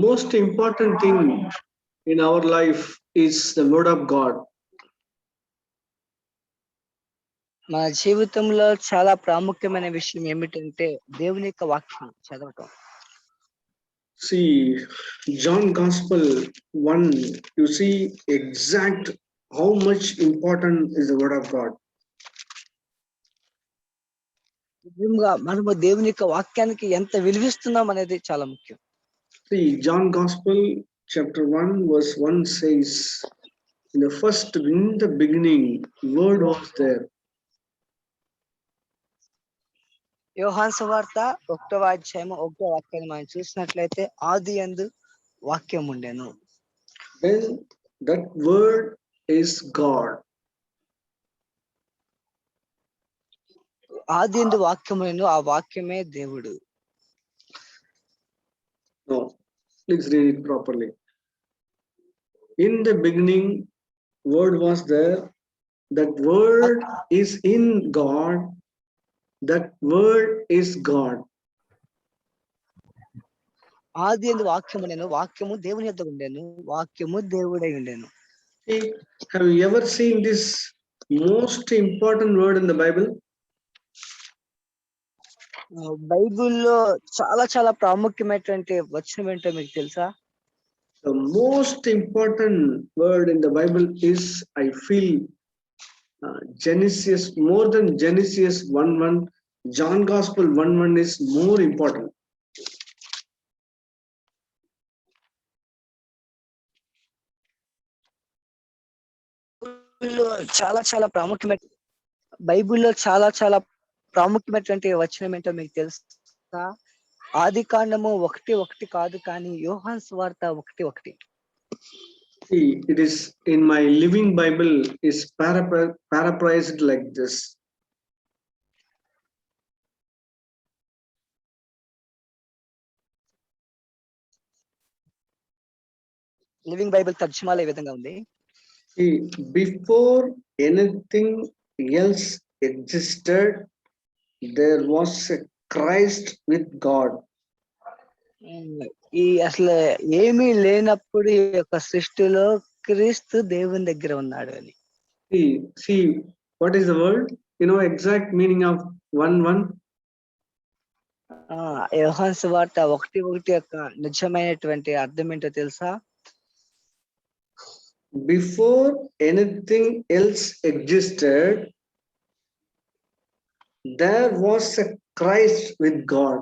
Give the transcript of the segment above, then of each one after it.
most important thing in our life is the word of God. మన జీవితంలో చాలా ప్రాముఖ్యమైన విషయం ఏమిటంటే దేవుని యొక్క వాక్యం చదవటం. See, John Gospel 1, you see exact how much important is the word of God. నిజంగా మనము దేవుని యొక్క వాక్యానికి ఎంత విలువిస్తున్నాం అనేది చాలా ముఖ్యం. See, John Gospel chapter 1 verse 1 says, in the beginning, word was there. యోహాను సువార్త 1వ అధ్యాయం 1వ వాక్యాన్ని మనం చూసినట్లయితే ఆదియందు వాక్యం ఉండెను. Then that word is God. ఆదియందు వాక్యం ఉండెను, ఆ వాక్యమే దేవుడు. No, please read it properly. In the beginning, word was there. That word is in God. That word is God. ఆదియందు వాక్యం ఉండెను, వాక్యము దేవుని యొద్ద ఉండెను, వాక్యము దేవుడై ఉండెను. Have you ever seen this most important word in the Bible? బైబిల్లో చాలా చాలా ప్రాముఖ్యమైనటువంటి వచనం ఏంటో మీకు తెలుసా? The most important word in the Bible is, I feel, Genesis, more than Genesis 1:1. John Gospel 1:1 is more important. చాలా చాలా బైబిల్లో చాలా చాలా ప్రాముఖ్యమైనటువంటి వచనం ఏంటో మీకు తెలుసా? ఆది కాండము 1:1 కాదు, కానీ యోహాను సువార్త 1:1. See, it is in my living Bible is paraphrased like this. Living Bible తర్జుమాలో ఈ విధంగా ఉంది. See, before anything else existed, there was a Christ with God. ఈ అసలు ఏమీ లేనప్పుడు ఈ యొక్క సృష్టిలో క్రీస్తు దేవుని దగ్గర ఉన్నాడు అని. See, what is the word? You know exact meaning of 1:1? యోహాను సువార్త 1:1 యొక్క నిజమైనటువంటి అర్థం ఏంటో తెలుసా? Before anything else existed, there was a Christ with God.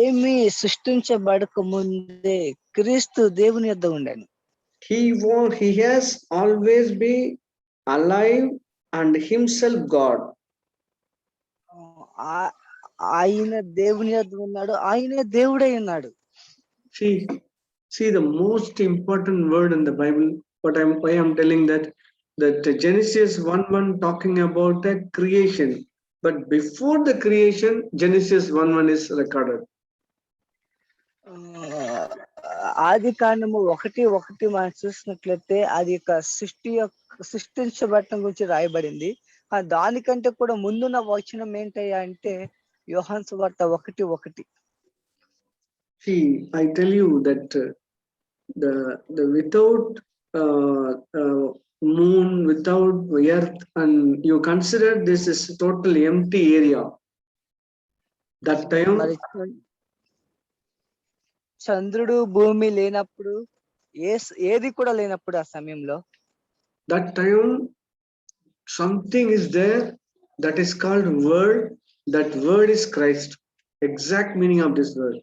ఏమి సృష్టించబడక ముందే క్రీస్తు దేవుని యొద్ద ఉండెను. He has always been alive and himself God. ఆయన దేవుని యొద్ద ఉన్నాడు, ఆయనే దేవుడై ఉన్నాడు. See the most important word in the Bible. Why I'm telling that Genesis 1:1 talking about the creation, but before the creation, Genesis 1:1 is recorded. ఆది కాండము 1:1 మనం చూసినట్లయితే అది యొక్క సృష్టించబడటం గురించి రాయబడింది. దానికంటే కూడా ముందున్న వచనం ఏంటయ్యా అంటే యోహాను సువార్త 1:1. See, I tell you that the without moon, without earth, and you consider this is total empty area. That time, చంద్రుడు భూమి లేనప్పుడు, ఏది కూడా లేనప్పుడు ఆ సమయంలో, that time something is there that is called word. That word is Christ. Exact meaning of this word.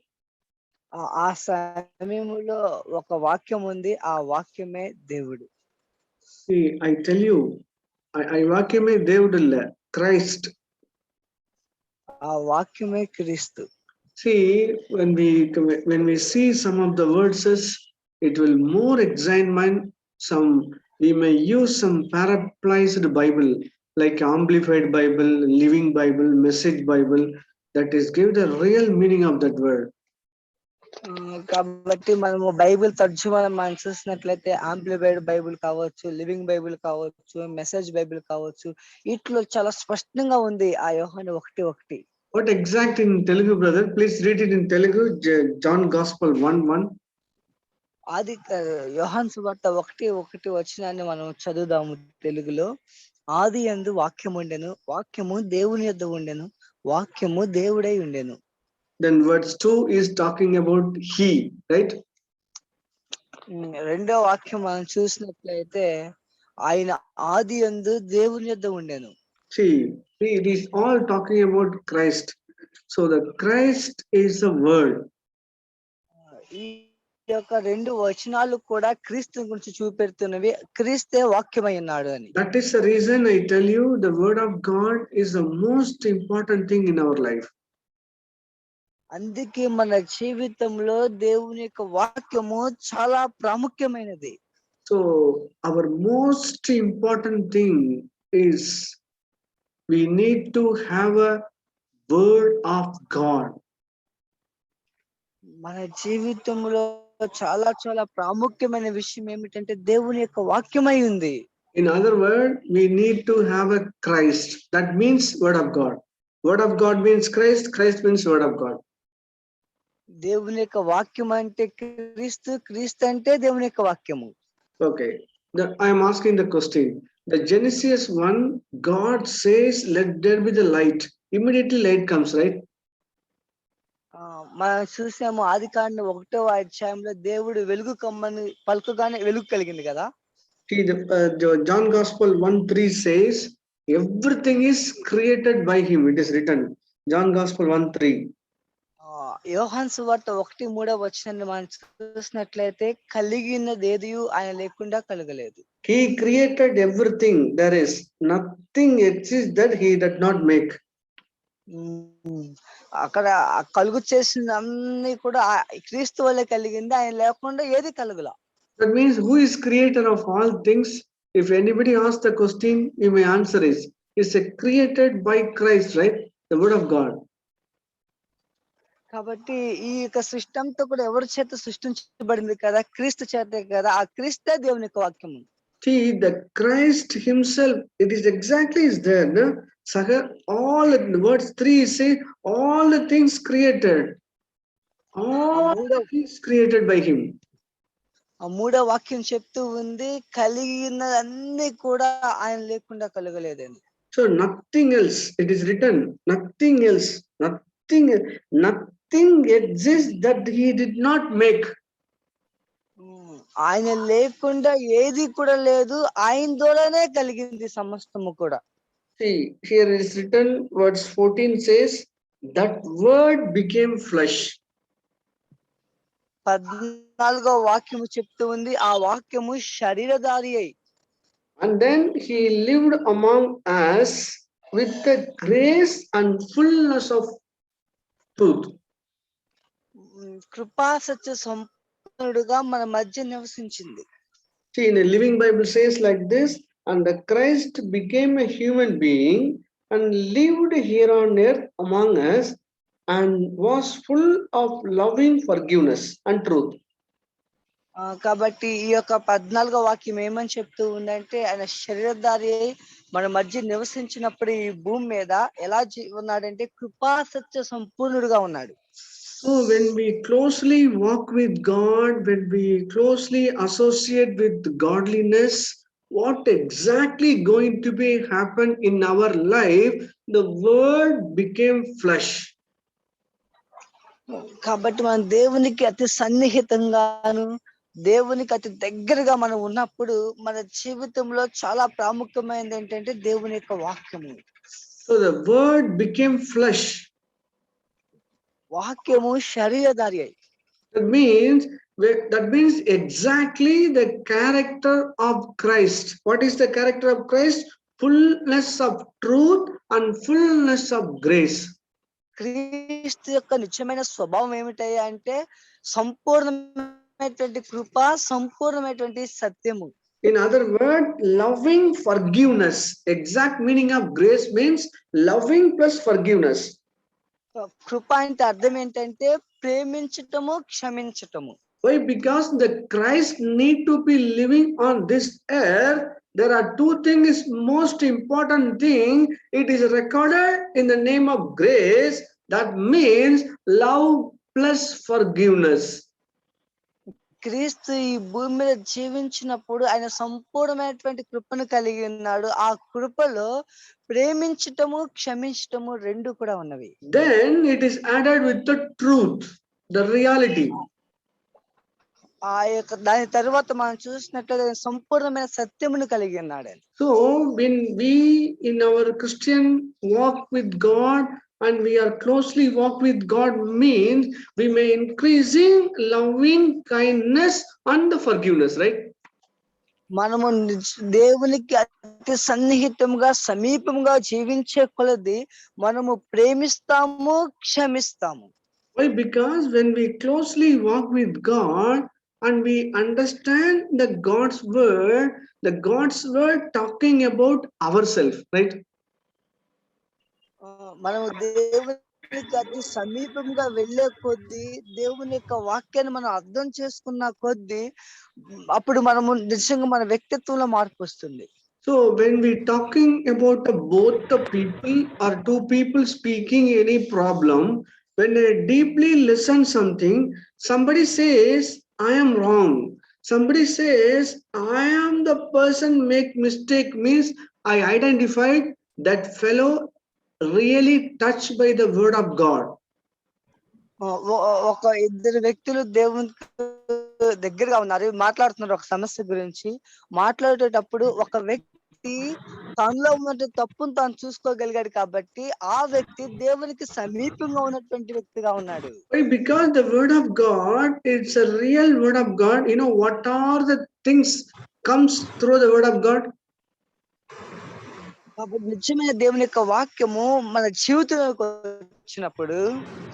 ఆ సమయంలో ఒక వాక్యం ఉంది, ఆ వాక్యమే దేవుడు. See, I tell you, I వాక్యమే దేవుడుల్ల, Christ. ఆ వాక్యమే క్రీస్తు. See, when we see some of the verses, it will more examine some. We may use some paraphrased Bible like Amplified Bible, Living Bible, Message Bible, that is give the real meaning of that word. కాబట్టి మనము Bible తర్జుమాను మనం చూసినట్లయితే amplified Bible కావచ్చు, living Bible కావచ్చు, message Bible కావచ్చు, వీటిలో చాలా స్పష్టంగా ఉంది ఆ యోహాను 1:1. What exact in Telugu, brother? Please read it in Telugu. John Gospel 1:1. ఆది యోహాను సువార్త 1:1 వచనాన్ని మనం చదువుదాము తెలుగులో. ఆది యందు వాక్యం ఉండెను, వాక్యము దేవుని యొద్ద ఉండెను, వాక్యము దేవుడై ఉండెను. Then verse 2 is talking about he, right? రెండో వాక్యం మనం చూసినట్లయితే ఆయన ఆది యందు దేవుని యొద్ద ఉండెను. See, it is all talking about Christ. So the Christ is the word. ఈ యొక్క రెండు వచనాలు కూడా క్రీస్తు గురించి చూపెడుతున్నవి. క్రీస్తే వాక్యమై ఉన్నాడు అని. That is the reason I tell you the word of God is the most important thing in our life. అందుకే మన జీవితంలో దేవుని యొక్క వాక్యము చాలా ప్రాముఖ్యమైనది. So our most important thing is we need to have a word of God. మన జీవితంలో చాలా చాలా ప్రాముఖ్యమైన విషయం ఏమిటంటే దేవుని యొక్క వాక్యమై ఉంది. In other words, we need to have a Christ. That means word of God. Word of God means Christ. Christ means word of God. దేవుని యొక్క వాక్యం అంటే క్రీస్తు, క్రీస్తు అంటే దేవుని యొక్క వాక్యము. Okay. I am asking the question. The Genesis 1, God says, let there be the light. Immediately light comes, right? మనం చూసాము ఆదికాండం 1వ అధ్యాయంలో దేవుడు వెలుగు కమ్మని పలుకగానే వెలుగు కలిగింది కదా. See, John Gospel 1:3 says, everything is created by him. It is written. John Gospel 1:3. యోహాను సువార్త 1:3 వచనాన్ని మనం చూసినట్లయితే కలిగినది ఏది ఆయన లేకుండా కలగలేదు. He created everything. There is nothing exists that he did not make. అక్కడ కలుగు చేసిన అన్ని కూడా క్రీస్తు వల్లే కలిగింది, ఆయన లేకుండా ఏది కలుగుల. That means who is creator of all things? If anybody asks the question, you may answer is created by Christ, right? The word of God. కాబట్టి ఈ యొక్క సృష్టి అంతా కూడా ఎవరి చేత సృష్టించబడింది కదా, క్రీస్తు చేతే కదా. ఆ క్రీస్తే దేవుని యొక్క వాక్యము. See, the Christ himself, it is exactly is there, no? All the words 3 say all the things created. All the things created by him. ఆ 3వ వాక్యం చెప్తూ ఉంది, కలిగినవన్నీ కూడా ఆయన లేకుండా కలగలేదని. So nothing else, it is written, nothing else, nothing exists that he did not make. ఆయన లేకుండా ఏది కూడా లేదు, ఆయన ద్వారానే కలిగింది సమస్తము కూడా. See, here it is written, verse 14 says, that word became flesh. 14వ వాక్యము చెప్తూ ఉంది, ఆ వాక్యము శరీరధారి అయి. And then he lived among us with the grace and fullness of truth. కృపా సత్య సంపన్నుడుగా మన మధ్య నివసించింది. See, in a Living Bible says like this, and the Christ became a human being and lived here on earth among us and was full of loving forgiveness and truth. కాబట్టి ఈ యొక్క 14వ వాక్యం ఏమని చెప్తూ ఉందంటే, ఆయన శరీరధారి అయి మన మధ్య నివసించినప్పుడు ఈ భూమి మీద ఎలా ఉన్నాడంటే కృపా సత్య సంపూర్ణుడుగా ఉన్నాడు. So when we closely walk with God, when we closely associate with godliness, what exactly going to be happen in our life? The word became flesh. కాబట్టి మనం దేవునికి అతి సన్నిహితంగాను, దేవునికి అతి దగ్గరగా మనం ఉన్నప్పుడు మన జీవితంలో చాలా ప్రాముఖ్యమైనది ఏంటంటే దేవుని యొక్క వాక్యము. So the word became flesh. వాక్యము శరీరధారి అయి. That means exactly the character of Christ. What is the character of Christ? Fullness of truth and fullness of grace. క్రీస్తు యొక్క నిజమైన స్వభావం ఏమిటయ్యా అంటే సంపూర్ణమైనటువంటి కృప, సంపూర్ణమైనటువంటి సత్యము. In other words, loving forgiveness. Exact meaning of grace means loving plus forgiveness. కృప అంటే అర్థం ఏంటంటే ప్రేమించటము, క్షమించటము. Why? Because the Christ need to be living on this earth there are two things most important thing. It is recorded in the name of grace. That means love plus forgiveness. క్రీస్తు ఈ భూమి మీద జీవించినప్పుడు ఆయన సంపూర్ణమైనటువంటి కృపను కలిగి ఉన్నాడు. ఆ కృపలో ప్రేమించటము క్షమించటము రెండు కూడా ఉన్నవి. Then it is added with the truth, the reality. ఆ యొక్క దాని తర్వాత మనం చూసినట్లయితే సంపూర్ణమైన సత్యమును కలిగి ఉన్నాడు. So when we in our Christian walk with God and we are closely walk with God means we may increasing loving kindness and the forgiveness, right? మనము దేవునికి అతి సన్నిహితంగా సమీపంగా జీవించే కొలది మనము ప్రేమిస్తాము, క్షమిస్తాము. Why? Because when we closely walk with God and we understand the God's word talking about ourselves, right? మనము దేవునికి అతి సమీపంగా వెళ్ళే కొద్దీ దేవుని యొక్క వాక్యాన్ని మనం అర్థం చేసుకున్న కొద్దీ అప్పుడు మనము నిజంగా మన వ్యక్తిత్వంలో మార్పు వస్తుంది. So when we talking about both the people or two people speaking any problem, when they deeply listen something, somebody says I am wrong, somebody says I am the person make mistake, means I identified that fellow really touched by the word of God. ఒక ఇద్దరు వ్యక్తులు దేవునికి దగ్గరగా ఉన్నారు, మాట్లాడుతున్నారు ఒక సమస్య గురించి. మాట్లాడేటప్పుడు ఒక వ్యక్తి తనలో ఉన్న తప్పును తాను చూసుకోగలిగాడు కాబట్టి ఆ వ్యక్తి దేవునికి సమీపంగా ఉన్నటువంటి వ్యక్తిగా ఉన్నాడు. Because the word of God, it's a real word of God. You know what are the things comes through the word of God? కాబట్టి నిజమైన దేవుని యొక్క వాక్యము మన జీవితంలోకి వచ్చినప్పుడు,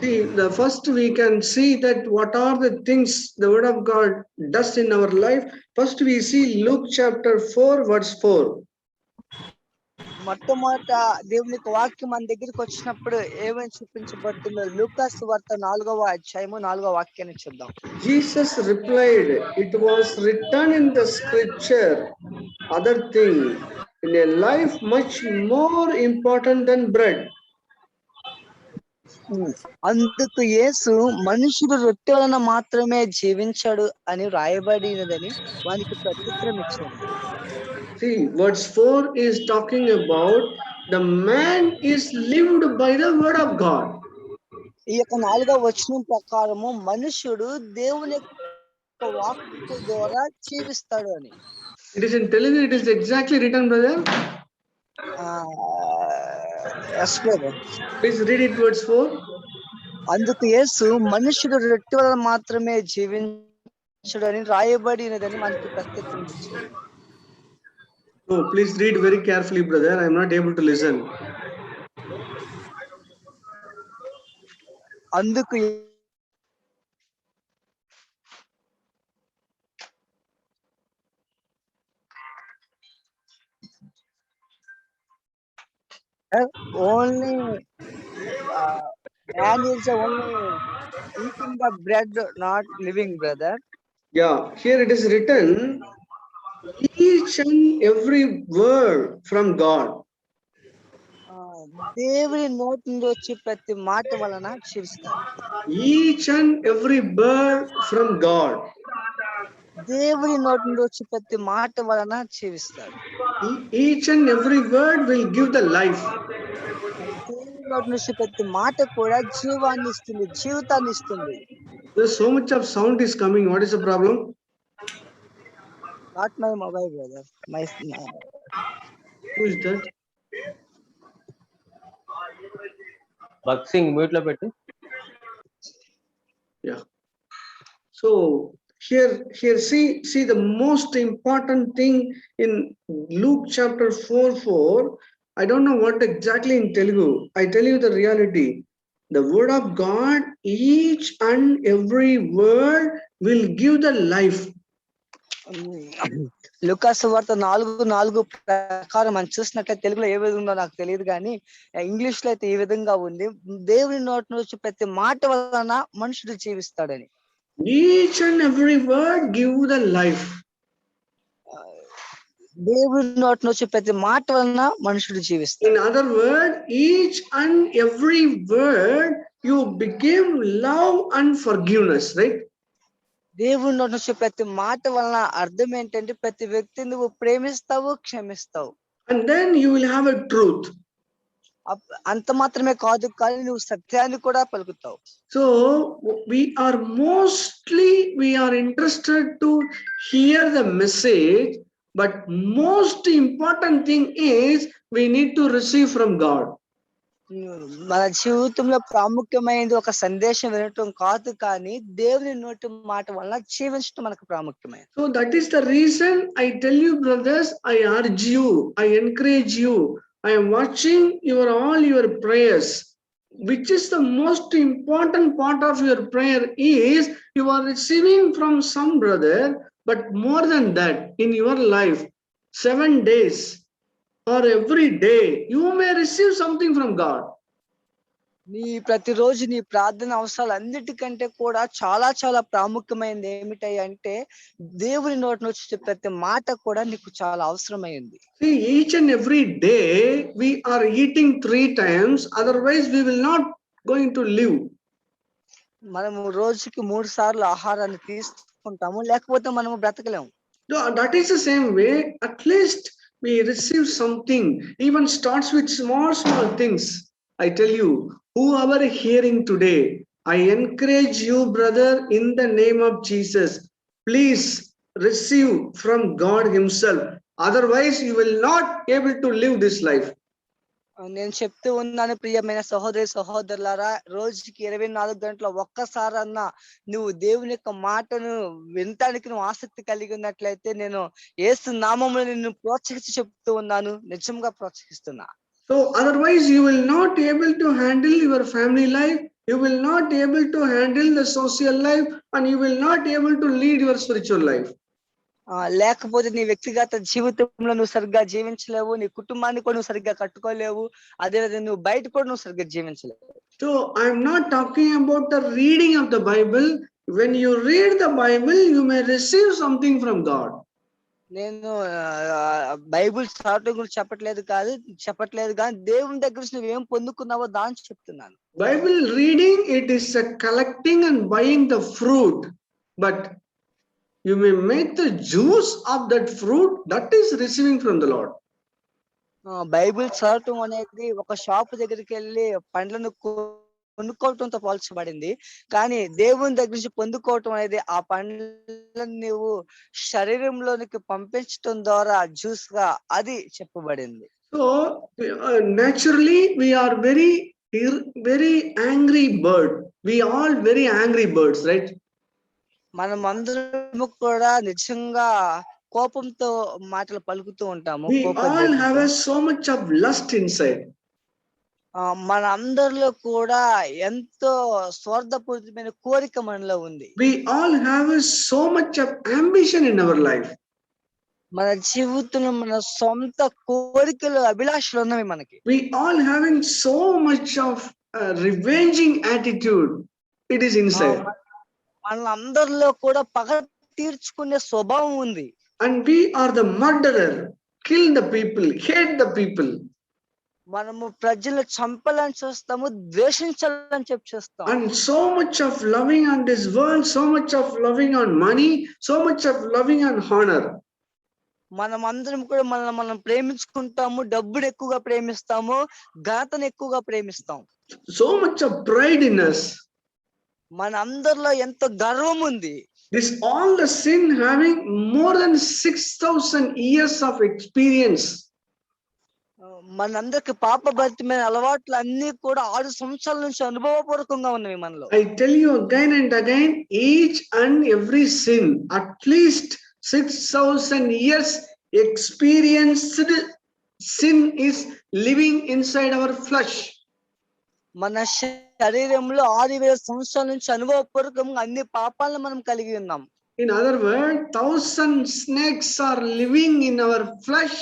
see, the first we can see that what are the things the word of God does in our life. First we see Luke chapter 4 verse 4. మొట్టమొదట దేవుని యొక్క వాక్యం మన దగ్గరికి వచ్చినప్పుడు ఏమని చూపించబడుతుందో లూకా సువార్త 4వ అధ్యాయము 4వ వాక్యాన్ని చూద్దాం. Jesus replied, it was written in the scripture, other thing in a life much more important than bread. అందుకు యేసు మనుషుడు రొట్టె వలన మాత్రమే జీవించాడు అని రాయబడినదని వానికి ప్రత్యుత్తరం ఇచ్చాడు. See, verse 4 is talking about the man is lived by the word of God. ఈ యొక్క 4వ వచనం ప్రకారము మనుషుడు దేవుని యొక్క వాక్కు ద్వారా జీవిస్తాడు అని. It is in Telugu, it is exactly written, brother. Please read it, verse 4. అందుకు యేసు మనుషుడు రొట్టె వలన మాత్రమే జీవించడు అని రాయబడినదని మనకి ప్రత్యుత్తరం ఇచ్చాడు. Oh, please read very carefully, brother. I am not able to listen. అందుకు only man is only eating the bread, not living, brother. Yeah, here it is written, each and every word from God. దేవుని నోటి నుండి వచ్చే ప్రతి మాట వలన జీవిస్తాడు. Each and every word from God. దేవుని నోటి నుండి వచ్చే ప్రతి మాట వలన జీవిస్తాడు. Each and every word will give the life. దేవుని నోటి నుంచి ప్రతి మాట కూడా జీవాన్ని ఇస్తుంది, జీవితాన్ని ఇస్తుంది. There's so much of sound is coming. What is the problem? Not my mobile, brother. Who is that? Boxing mute lo pettu. Yeah. So here see the most important thing in Luke chapter 4:4. I don't know what exactly in Telugu. I tell you the reality. The word of God, each and every word will give the life. లూకా సువార్త 4:4 ప్రకారం మనం చూసినట్లయితే తెలుగులో ఏ విధంగా ఉందో నాకు తెలియదు కానీ ఇంగ్లీష్ లో అయితే ఈ విధంగా ఉంది, దేవుని నోటి నుంచి ప్రతి మాట వలన మనుషుడు జీవిస్తాడని. Each and every word give the life. దేవుని నోటి నుంచి ప్రతి మాట వలన మనుషుడు In జీవిస్తాడు. other word, each and every word you became love and forgiveness, right? దేవుని నోటి నుంచి ప్రతి మాట వలన అర్థం ఏంటంటే ప్రతి వ్యక్తిని నువ్వు ప్రేమిస్తావు, క్షమిస్తావు. And then you will have a truth. అంత మాత్రమే కాదు, కానీ నువ్వు సత్యాన్ని కూడా పలుకుతావు. So we are interested to hear the message, but most important thing is we need to receive from God. మన జీవితంలో ప్రాముఖ్యమైనది ఒక సందేశం వినటం కాదు, కానీ దేవుని నోటి మాట వలన జీవించడం మనకు ప్రాముఖ్యమైనది. So that is the reason I tell you, brothers, I urge you, I encourage you, I am watching all your prayers. Which is the most important part of your prayer is you are receiving from some brother, but more than that, in your life, 7 days or every day, you may receive something from God. నీ ప్రతిరోజు నీ ప్రార్థన అవసరాలు అన్నిటికంటే కూడా చాలా చాలా ప్రాముఖ్యమైనది ఏమిటాయి అంటే దేవుని నోటి నుంచి వచ్చే ప్రతి మాట కూడా నీకు చాలా అవసరమైంది. See, each and every day we are eating 3 times, otherwise we will not going to live. మనము రోజుకి 3 సార్లు ఆహారాన్ని తీసుకుంటాము, లేకపోతే మనము బ్రతకలేము. That is the same way, at least we receive something, even starts with small things. I tell you, whoever hearing today, I encourage you, brother, in the name of Jesus, please receive from God himself. Otherwise, you will not able to live this life. నేను చెప్తూ ఉన్నాను, ప్రియమైన సహోదరి సహోదరులారా, రోజుకి 24 గంటల ఒక్కసారన్నా నువ్వు దేవుని యొక్క మాటను వినటానికి నువ్వు ఆసక్తి కలిగి ఉన్నట్లయితే నేను యేసు నామములో నిన్ను ప్రోత్సహించి చెప్తూ ఉన్నాను, నిజంగా ప్రోత్సహిస్తున్నా. So otherwise you will not able to handle your family life, you will not able to handle the social life, and you will not able to lead your spiritual life. లేకపోతే నీ వ్యక్తిగత జీవితంలో నువ్వు సరిగ్గా జీవించలేవు, నీ కుటుంబాన్ని కూడా నువ్వు సరిగ్గా కట్టుకోలేవు, అదేవిధంగా నువ్వు బయట కూడా నువ్వు సరిగ్గా జీవించలేవు. So I am not talking about the reading of the Bible. When you read the Bible, you may receive something from God. నేను బైబిల్ చదవటం గురించి చెప్పట్లేదు కానీ దేవుని దగ్గర నుంచి నువ్వేం పొందుకున్నావో దాన్ని చెప్తున్నాను. Bible reading, it is a collecting and buying the fruit, but you may make the juice of that fruit, that is receiving from the Lord. Bible చదవటం అనేది ఒక షాప్ దగ్గరికి వెళ్ళి పండ్లను కొనుక్కోవటంతో పోల్చబడింది, కానీ దేవుని దగ్గర నుంచి పొందుకోవటం అనేది ఆ పండ్లను నువ్వు శరీరంలోనికి పంపించటం ద్వారా జ్యూస్ గా అది చెప్పబడింది. So naturally we are very angry bird. We all very angry birds, right? మనం అందరము కూడా నిజంగా కోపంతో మాటలు పలుకుతూ ఉంటాము. We all have so much of lust inside. మన అందరిలో కూడా ఎంతో స్వార్థపూరితమైన కోరిక మనలో ఉంది. We all have so much of ambition in our life. మన జీవితంలో మన సొంత కోరికలు అభిలాషలు ఉన్నవి మనకి. We all having so much of revenging attitude. It is inside. మన అందరిలో కూడా పగ తీర్చుకునే స్వభావం ఉంది. And we are the murderer, kill the people, hate the people. మనము ప్రజలు చంపాలని చూస్తాము, ద్వేషించాలని చేస్తాం. And so much of loving on this world, so much of loving on money, so much of loving on honor. మనం అందరం కూడా మనం ప్రేమించుకుంటాము, డబ్బును ఎక్కువగా ప్రేమిస్తాము, ఘనతను ఎక్కువగా ప్రేమిస్తాం. So much of pride in us. మన అందరిలో ఎంతో గర్వం ఉంది. This all the sin having more than 6,000 years of experience. మనందరికి పాపభరితమైన అలవాట్లు అన్ని కూడా 6 సంవత్సరాల నుంచి అనుభవపూర్వకంగా ఉన్నవి మనలో. I tell you again and again, each and every sin, at least 6,000 years experienced sin is living inside our flesh. మన శరీరంలో 6,000 సంవత్సరాల నుంచి అనుభవపూర్వకంగా అన్ని పాపాలను మనం కలిగి ఉన్నాం. In other words, 1,000 snakes are living in our flesh.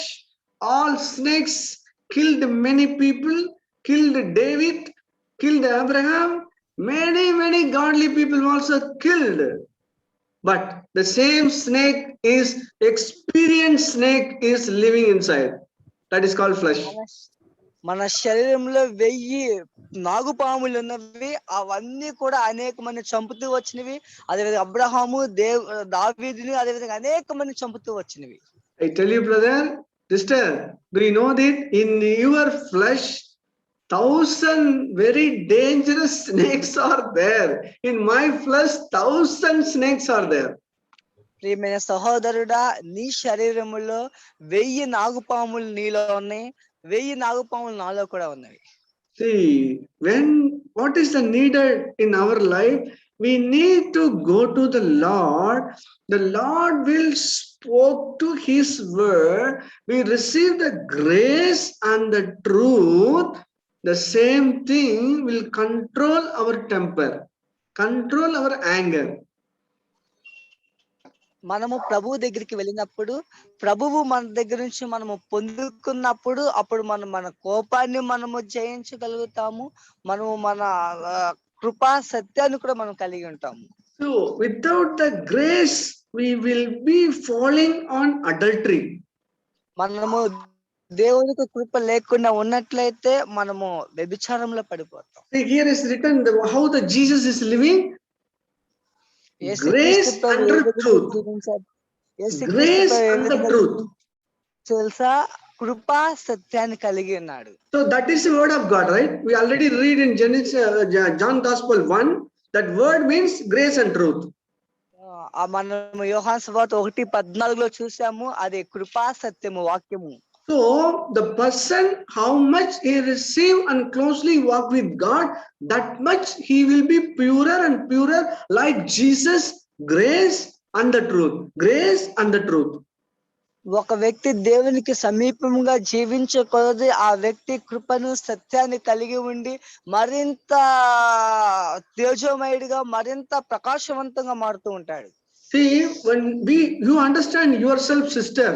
All snakes killed many people, killed David, killed Abraham. Many godly people also killed. but the same snake is experienced snake is living inside. That is called flesh. మన మన శరీరంలో 1000 నాగుపాములు ఉన్నవి, అవన్నీ కూడా అనేక మంది చంపుతూ వచ్చినవి. అదేవిధంగా అబ్రహాము దావీదుని అదేవిధంగా అనేక మంది చంపుతూ వచ్చినవి. I tell you, brother, sister, do you know that in your flesh 1000 very dangerous snakes are there? In my flesh 1000 snakes are there. ప్రియమైన సహోదరుడా, నీ శరీరములో 1000 నాగుపాములు నీలో ఉన్నాయి, 1000 నాగుపాములు నాలో కూడా ఉన్నాయి. See, what is the needed in our life? We need to go to the Lord. The Lord will spoke to His word. We receive the grace and the truth. The same thing will control our temper, control our anger. మనము ప్రభువు దగ్గరికి వెళ్ళినప్పుడు, ప్రభువు మన దగ్గర నుంచి మనము పొందుకున్నప్పుడు, అప్పుడు మనం మన కోపాన్ని మనము జయించగలుగుతాము. మనము మన కృపా సత్యాన్ని కూడా మనం కలిగి ఉంటాము. So without the grace, we will be falling on adultery. మనము దేవునికి కృప లేకుండా ఉన్నట్లయితే మనము వ్యభిచారంలో పడిపోతాం. See, here is written how the Jesus is living. Grace and truth. Grace and the truth. తెలుసా, కృపా సత్యాన్ని కలిగి ఉన్నాడు. So that is the word of God, right? We already read in John Gospel 1, that word means grace and truth. మనం యోహాను సువార్త 1:14 చూసాము, అది కృపా సత్యము వాక్యము. So the person, how much he receive and closely walk with God, that much he will be purer and purer like Jesus. Grace and the truth. Grace and the truth. ఒక వ్యక్తి దేవునికి సమీపంగా జీవించే కొలది ఆ వ్యక్తి కృపను సత్యాన్ని కలిగి ఉండి మరింత తేజోమయుడిగా, మరింత ప్రకాశవంతంగా మారుతూ ఉంటాడు. See, when you understand yourself, sister,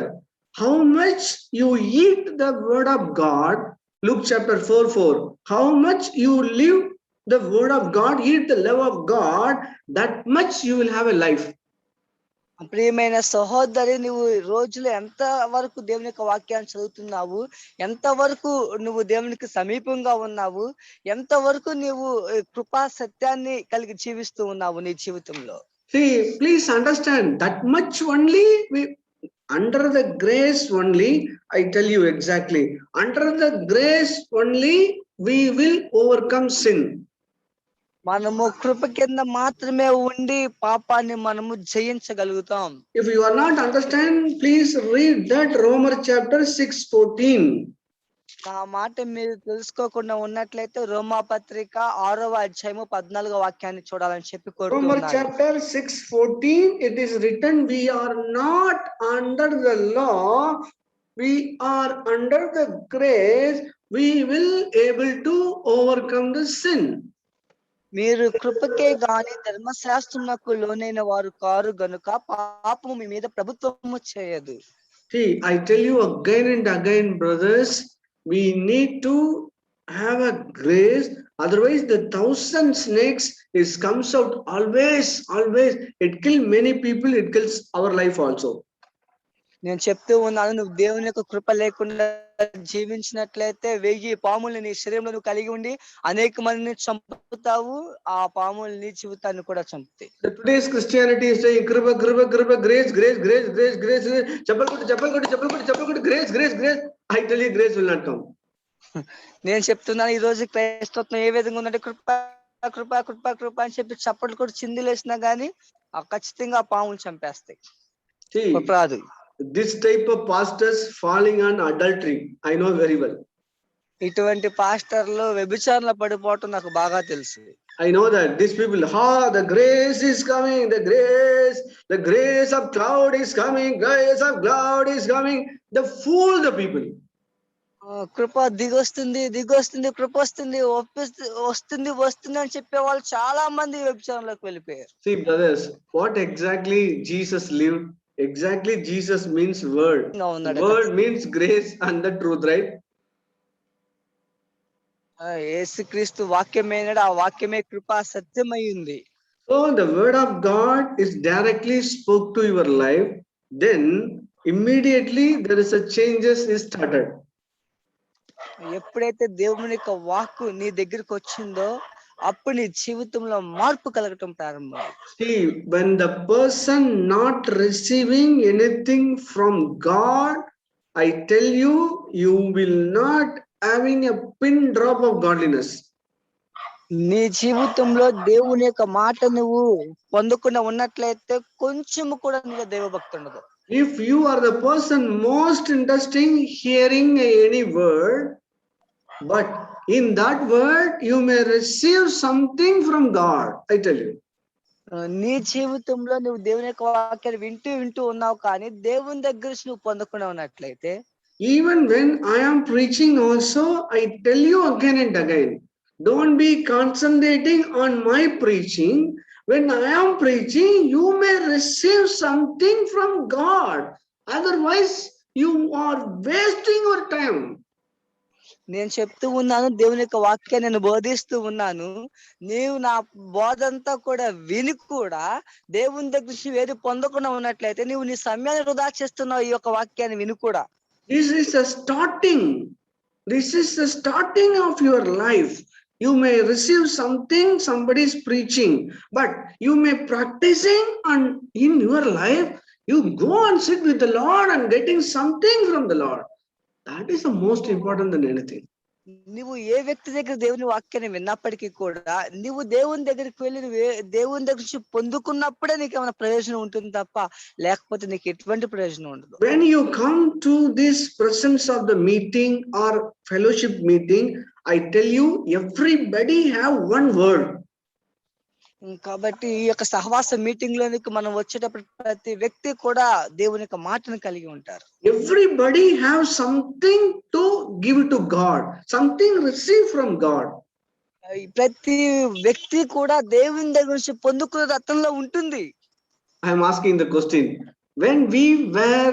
how much you eat the word of God, Luke chapter 4:4, how much you live the word of God, eat the love of God, that much you will have a life. ప్రియమైన సహోదరి, నువ్వు రోజులో ఎంత వరకు దేవుని యొక్క వాక్యాన్ని చదువుతున్నావు, ఎంత వరకు నువ్వు దేవునికి సమీపంగా ఉన్నావు, ఎంత వరకు నువ్వు కృపా సత్యాన్ని కలిగి జీవిస్తూ ఉన్నావు నీ జీవితంలో. See, please understand that much only under the grace only, I tell you exactly, under the grace only we will overcome sin. మనము కృప కింద మాత్రమే ఉండి పాపాన్ని మనము జయించగలుగుతాం. If you are not understand, please read that Romans chapter 6:14. నా మాట మీరు తెలుసుకోకుండా ఉన్నట్లయితే రోమా పత్రిక 6వ అధ్యాయము 14వ వాక్యాన్ని చూడాలని చెప్పి కోరుతున్నాను. Romans chapter 6:14, it is written, we are not under the law, we are under the grace, we will able to overcome the sin. మీరు కృపకే గాని ధర్మశాస్త్రమునకు లోనైన వారు కారు గనుక పాపము మీ మీద ప్రభుత్వము చేయదు. See, I tell you again and again, brothers, we need to have a grace, otherwise the 1000 snakes comes out always. It kills many people, it kills our life also. నేను చెప్తూ ఉన్నాను, నువ్వు దేవుని యొక్క కృప లేకుండా జీవించినట్లయితే 1000 పాములు నీ శరీరంలో నువ్వు కలిగి ఉండి అనేక మందిని చంపుతావు, ఆ పాములు నీ జీవితాన్ని కూడా చంపుతాయి. Today's Christianity is saying krupa, grace, chapal grace. I tell you, grace will not come. నేను చెప్తున్నాను, ఈ రోజు క్రైస్తవత్వం ఏ విధంగా ఉందంటే కృప కృప కృప కృప అని చెప్పి చప్పట్లు కూడా చిందులేసినా గానీ ఖచ్చితంగా పాములు చంపేస్తాయి. రాదు. This type of pastors falling on adultery, I know very well. ఇటువంటి పాస్టర్లు వ్యభిచారంలో పడిపోవటం నాకు బాగా తెలుసు. I know that these people, the grace is coming, the grace of cloud is coming, grace of cloud is coming. They fool the people. కృప దిగొస్తుంది కృప వస్తుంది వస్తుంది అని చెప్పే వాళ్ళు చాలా మంది వ్యభిచారంలోకి వెళ్ళిపోయారు. See, brothers, what exactly Jesus lived? Exactly, Jesus means word. Word means grace and the truth, right? యేసుక్రీస్తు వాక్యమైనడు, ఆ వాక్యమే కృపా సత్యమై ఉంది. So the word of God is directly spoke to your life, then immediately there is a changes is started. ఎప్పుడైతే దేవుని యొక్క వాక్కు నీ దగ్గరికి వచ్చిందో అప్పుడు నీ జీవితంలో మార్పు కలగటం ప్రారంభం. See, when the person not receiving anything from God, I tell you, you will not having a pin drop of godliness. నీ జీవితంలో దేవుని యొక్క మాట నువ్వు పొందకుండా ఉన్నట్లయితే కొంచెము కూడా నీలో దైవభక్తి ఉండదు. If you are the person most interesting hearing any word, but in that word you may receive something from God, I tell you. నీ జీవితంలో నువ్వు దేవుని యొక్క వాక్యాన్ని వింటూ ఉన్నావు కానీ దేవుని దగ్గర నుంచి నువ్వు పొందకుండా ఉన్నట్లయితే, Even when I am preaching also, I tell you again and again, don't be concentrating on my preaching. When I am preaching, you may receive something from God. Otherwise, you are wasting your time. నేను చెప్తూ ఉన్నాను, దేవుని యొక్క వాక్యాన్ని నేను బోధిస్తూ ఉన్నాను. నీవు నా బోధంతా కూడా విని కూడా దేవుని దగ్గర నుంచి ఏది పొందకుండా ఉన్నట్లయితే నీవు నీ సమయాన్ని వృధా చేస్తున్నావు. ఈ యొక్క వాక్యాన్ని విని కూడా This is the starting. This is the starting of your life. You may receive something, somebody is preaching, but you may practicing and in your life, you go and sit with the Lord and getting something from the Lord. That is the most important than anything. నువ్వు ఏ వ్యక్తి దగ్గర దేవుని వాక్యాన్ని విన్నప్పటికీ కూడా నువ్వు దేవుని దగ్గరికి వెళ్ళి దేవుని దగ్గర నుంచి పొందుకున్నప్పుడే నీకు ఏమైనా ప్రయోజనం ఉంటుంది తప్ప లేకపోతే నీకు ఎటువంటి ప్రయోజనం ఉండదు. When you come to this presence of the meeting or fellowship meeting, I tell you, everybody have one word. కాబట్టి ఈ యొక్క సహవాస మీటింగ్ లోనికి మనం వచ్చేటప్పుడు ప్రతి వ్యక్తి కూడా దేవుని యొక్క మాటను కలిగి ఉంటారు. Everybody have something to give to God, something receive from God. ప్రతి వ్యక్తి కూడా దేవుని దగ్గర నుంచి పొందుకునే అతనిలో ఉంటుంది. I am asking the question. When we were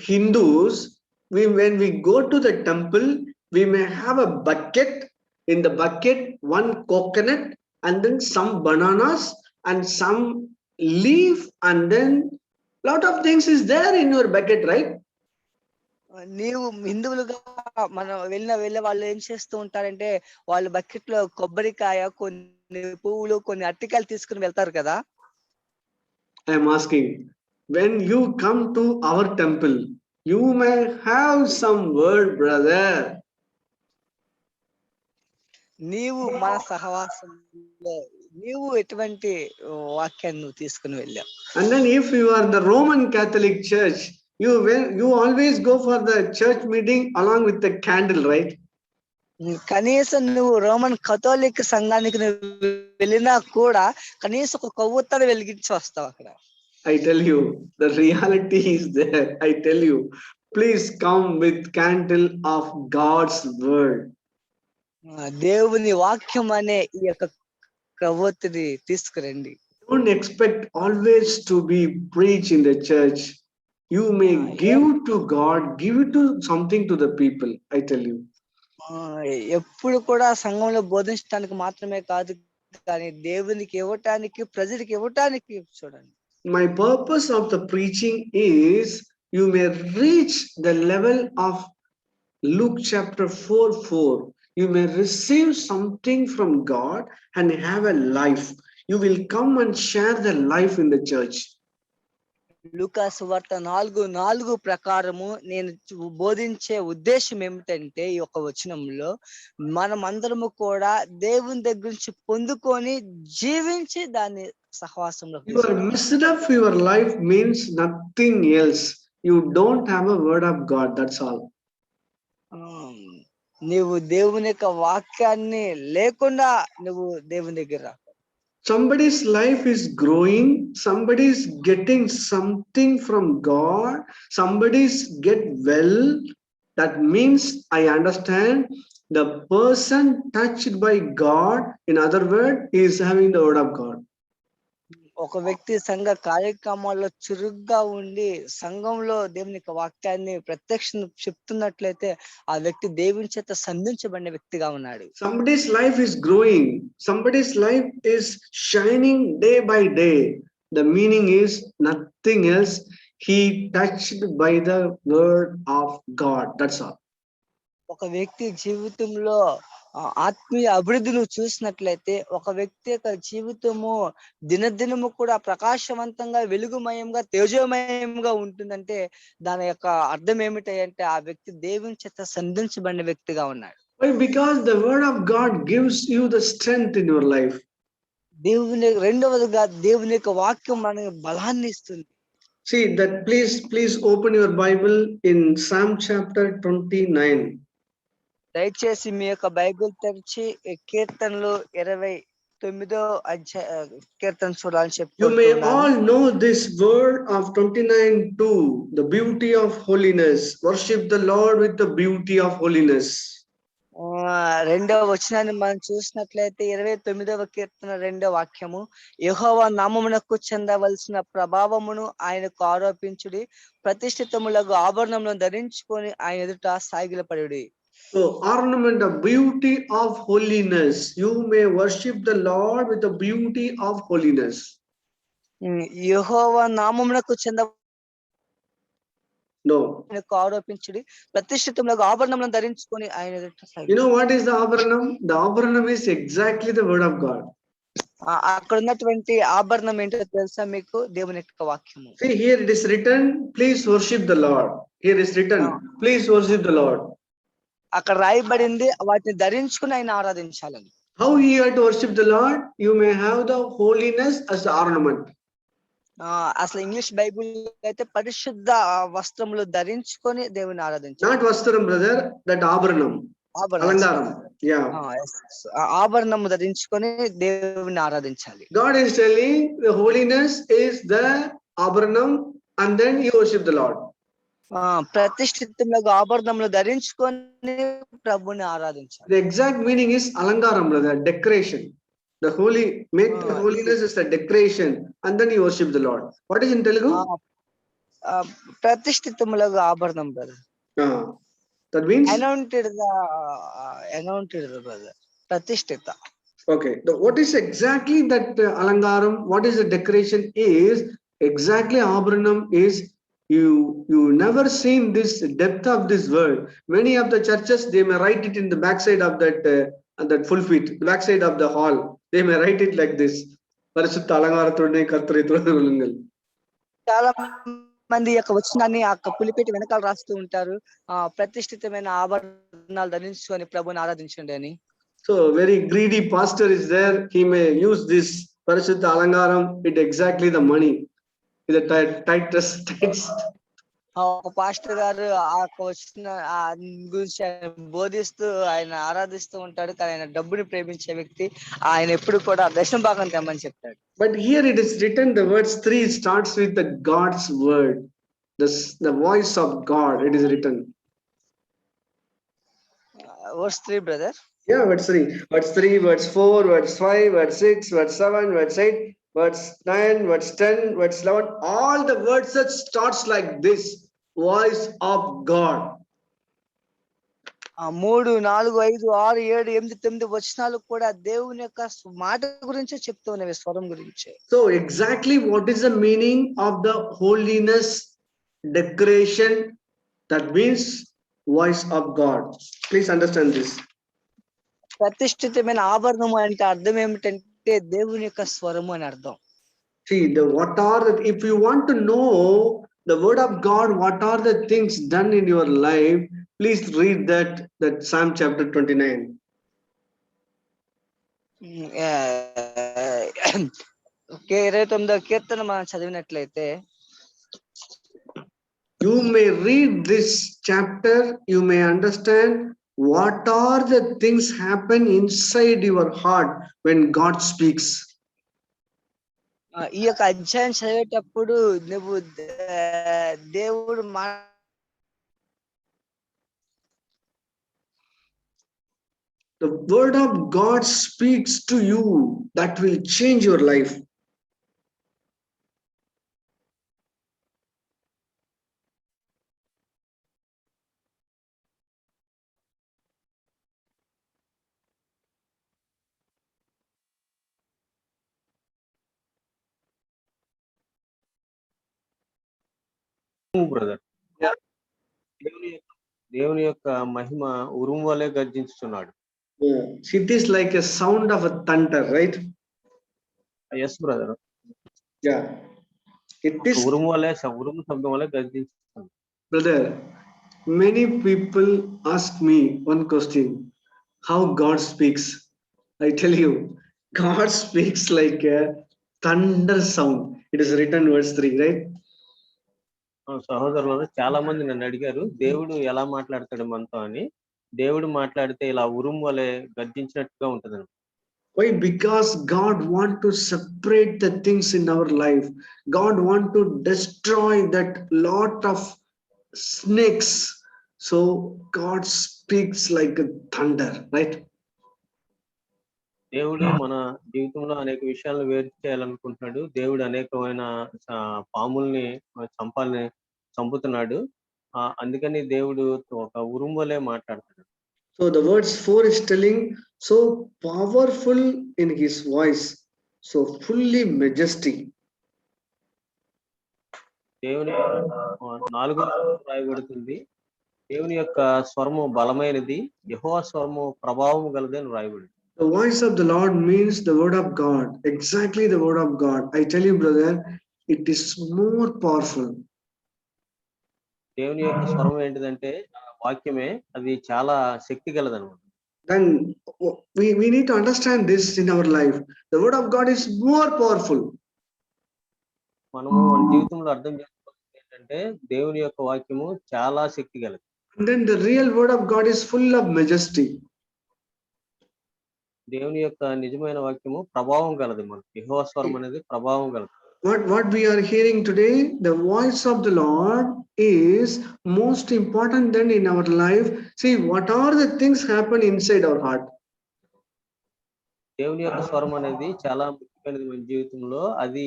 Hindus, when we go to the temple, we may have a bucket. In the bucket, one coconut, and then some bananas and some leaf, and then lot of things is there in your bucket, right? నీవు హిందువులుగా మనం వెళ్ళే వాళ్ళు ఏం చేస్తూ ఉంటారంటే వాళ్ళు bucket లో కొబ్బరికాయ, కొన్ని పువ్వులు, కొన్ని అరటికాయలు తీసుకుని వెళ్తారు కదా. I am asking, when you come to our temple, you may have some word, brother. నీవు మన సహవాసంలో నీవు ఎటువంటి వాక్యాన్ని నువ్వు తీసుకుని వెళ్ళావు. And then if you are the Roman Catholic Church, you always go for the church meeting along with the candle, right? కనీసం నువ్వు రోమన్ కథోలిక్ సంఘానికి నువ్వు వెళ్ళినా కూడా కనీసం ఒక కొవ్వొత్తిని వెలిగించి వస్తావు అక్కడ. I tell you, the reality is there. I tell you, please come with candle of God's word. దేవుని వాక్యం అనే ఈ యొక్క కొవ్వొత్తిని తీసుకురండి. Don't expect always to be preached in the church. You may give to God, give it to something to the people. I tell you. ఎప్పుడు కూడా సంఘంలో బోధించడానికి మాత్రమే కాదు కానీ దేవునికి ఇవ్వటానికి, ప్రజలకు ఇవ్వటానికి చూడండి. My purpose of the preaching is you may reach the level of Luke chapter 4:4. You may receive something from God and have a life. You will come and share the life in the church. లూకా సువార్త 4:4 ప్రకారము నేను బోధించే ఉద్దేశం ఏమిటంటే ఈ యొక్క వచనంలో మనం అందరము కూడా దేవుని దగ్గర నుంచి పొందుకొని జీవించి దాన్ని సహవాసంలో. Your messed up your life means nothing else. You don't have a word of God. That's all. నీవు దేవుని యొక్క వాక్యాన్ని లేకుండా నువ్వు దేవుని దగ్గర. Somebody's life is growing, somebody's getting something from God, somebody's get well. That means I understand the person touched by God. In other words, he is having the word of God. ఒక వ్యక్తి సంఘ కార్యక్రమాల్లో చురుగ్గా ఉండి సంఘంలో దేవుని యొక్క వాక్యాన్ని ప్రత్యక్షం చెప్తున్నట్లయితే ఆ వ్యక్తి దేవుని చేత సంధించబడిన వ్యక్తిగా ఉన్నాడు. Somebody's life is growing. Somebody's life is shining day by day. The meaning is nothing else. He touched by the word of God. That's all. ఒక వ్యక్తి జీవితంలో ఆత్మీయ అభివృద్ధి నువ్వు చూసినట్లయితే ఒక వ్యక్తి యొక్క జీవితము దినదినము కూడా ప్రకాశవంతంగా వెలుగుమయంగా తేజోమయంగా ఉంటుందంటే దాని యొక్క అర్థం ఏమిటంటే ఆ వ్యక్తి దేవుని చేత సంధించబడిన వ్యక్తిగా ఉన్నాడు. Why? Because the word of God gives you the strength in your life. రెండవదిగా దేవుని యొక్క వాక్యం మనకు బలాన్ని ఇస్తుంది. See that, please open your Bible in Psalm chapter 29. దయచేసి మీ యొక్క బైబిల్ తెరిచి కీర్తనలు 29వ కీర్తన చూడాలని చెప్పి You may all know this word of 29:2, the beauty of holiness. Worship the Lord with the beauty of holiness. రెండవ వచనాన్ని మనం చూసినట్లయితే 29వ కీర్తన 2వ వాక్యము, యెహోవా నామమునకు చెందవలసిన ప్రభావమును ఆయనకు ఆరోపించుడి, ప్రతిష్ఠితములకు ఆభరణములను ధరించుకొని ఆయన ఎదుట సాగిలపడుడి. So, ornament of beauty of holiness. You may worship the Lord with the beauty of holiness. యెహోవా నామమునకు No. ఆరోపించుడి, ప్రతిష్ఠితములకు ఆభరణములను ధరించుకొని ఆయన ఎదుట సాగిలపడుడి. You know what is the Abharanam? The Abharanam is exactly the word of God. అక్కడ ఉన్నటువంటి ఆభరణం ఏంటో తెలుసా మీకు? దేవుని యొక్క వాక్యము. See, here it is written, please worship the Lord. Here is written, please worship the Lord. అక్కడ రాయబడింది వాటిని ధరించుకుని ఆయన ఆరాధించాలని. How you have to worship the Lord? You may have the holiness as the ornament. అసలు English Bible అయితే పరిశుద్ధ వస్త్రములు ధరించుకొని దేవుని ఆరాధించాలి. Not vastram, brother, that abharanam. Alangaram. Yeah. ఆభరణము ధరించుకొని దేవుని ఆరాధించాలి. God is telling the holiness is the abharanam, and then you worship the Lord. ప్రతిష్ఠితములకు ఆభరణములు ధరించుకొని ప్రభుని ఆరాధించాలి. The exact meaning is alangaram, brother, decoration. The holiness is the decoration, and then you worship the Lord. What is in Telugu? ప్రతిష్ఠితములకు ఆభరణం, brother. That means anointed brother, ప్రతిష్ఠిత. Okay, what is exactly that alangaram? What is the decoration is exactly abharanam is. You never seen this depth of this word. Many of the churches, they may write it in the backside of that pulpit, the backside of the hall. They may write it like this. Parishutta alangarathodne kartrithodne. చాలా మంది యొక్క వచనాన్ని ఆ పులిపేట వెనకాల రాస్తూ ఉంటారు, ప్రతిష్ఠితమైన ఆభరణాలు ధరించుకొని ప్రభుని ఆరాధించండి అని. So very greedy pastor is there. He may use this parishutta alangaram. It exactly the money. The tightest. ఒక పాస్టర్ గారు ఆ వచ్చిన గురించి బోధిస్తూ ఆయన ఆరాధిస్తూ ఉంటాడు, కానీ ఆయన డబ్బుని ప్రేమించే వ్యక్తి, ఆయన ఎప్పుడు కూడా దశమ భాగం తెమ్మని చెప్తాడు. But here it is written, the verse 3 starts with the God's word, the voice of God. It is written. Verse 3, brother. Yeah, verse 3, verse 4, verse 5, verse 6, verse 7, verse 8, verse 9, verse 10, verse 11. All the verses starts like this, voice of God. 3, 4, 5, 6, 7, 8, 9 వచనాలు కూడా దేవుని యొక్క మాట గురించే చెప్తూ ఉన్నవి, స్వరం గురించి. So exactly what is the meaning of the holiness decoration? That means voice of God. Please understand this. ప్రతిష్ఠితమైన ఆభరణము అంటే అర్థం ఏమిటంటే దేవుని యొక్క స్వరము అని అర్థం. See, if you want to know the word of God, what are the things done in your life, please read that Psalm chapter 29. Okay, 29వ కీర్తన మనం చదివినట్లయితే, you may read this chapter, you may understand what are the things happen inside your heart when God speaks. ఈ యొక్క అధ్యాయం చదివేటప్పుడు నువ్వు దేవుడు the word of God speaks to you, that will change your life. Brother. Yeah. దేవుని యొక్క మహిమ ఉరుము వలె గర్జించుచున్నాడు. Yeah. It is like a sound of a thunder, right? Yes brother. Yeah. It is, ఉరుము శబ్దం వలె గర్జించుచున్నాడు. brother. Many people ask me one question: how God speaks? I tell you, God speaks like a thunder sound. It is written verse 3, right? సహోదరులు చాలా మంది నన్ను అడిగారు, దేవుడు ఎలా మాట్లాడతాడు మనతో అని. దేవుడు మాట్లాడితే ఇలా ఉరుము వలె గర్జించినట్టుగా ఉంటది. Why? Because God want to separate the things in our life. God want to destroy that lot of snakes. So God speaks like a thunder, right? దేవుడు మన జీవితంలో అనేక విషయాలను వేరు చేయాలనుకుంటున్నాడు. దేవుడు అనేకమైన పాముల్ని చంపుతున్నాడు. అందుకని దేవుడు ఒక ఉరుము వలె మాట్లాడతాడు. So the verse 4 is telling, so powerful in his voice, so fully majestic. దేవుని 4వ రాయబడుతుంది, దేవుని యొక్క స్వరము బలమైనది, యెహోవా స్వరము ప్రభావం గలది అని రాయబడింది. The voice of the Lord means the word of God, exactly the word of God. I tell you, brother, it is more powerful. దేవుని యొక్క స్వరం ఏంటిదంటే వాక్యమే, అది చాలా శక్తి గలదన్నమాట. Then we need to understand this in our life. The word of God is more powerful. మనము మన జీవితంలో అర్థం చేసుకోవాల్సింది ఏంటంటే దేవుని యొక్క వాక్యము చాలా శక్తి గలది. And then the real word of God is full of majesty. దేవుని యొక్క నిజమైన వాక్యము ప్రభావం గలది. మనకి యెహోవా స్వరం అనేది ప్రభావం గలది. What we are hearing today, the voice of the Lord is most important than in our life. See, what are the things happen inside our heart? దేవుని యొక్క స్వరం అనేది చాలా ముఖ్యమైనది మన జీవితంలో. అది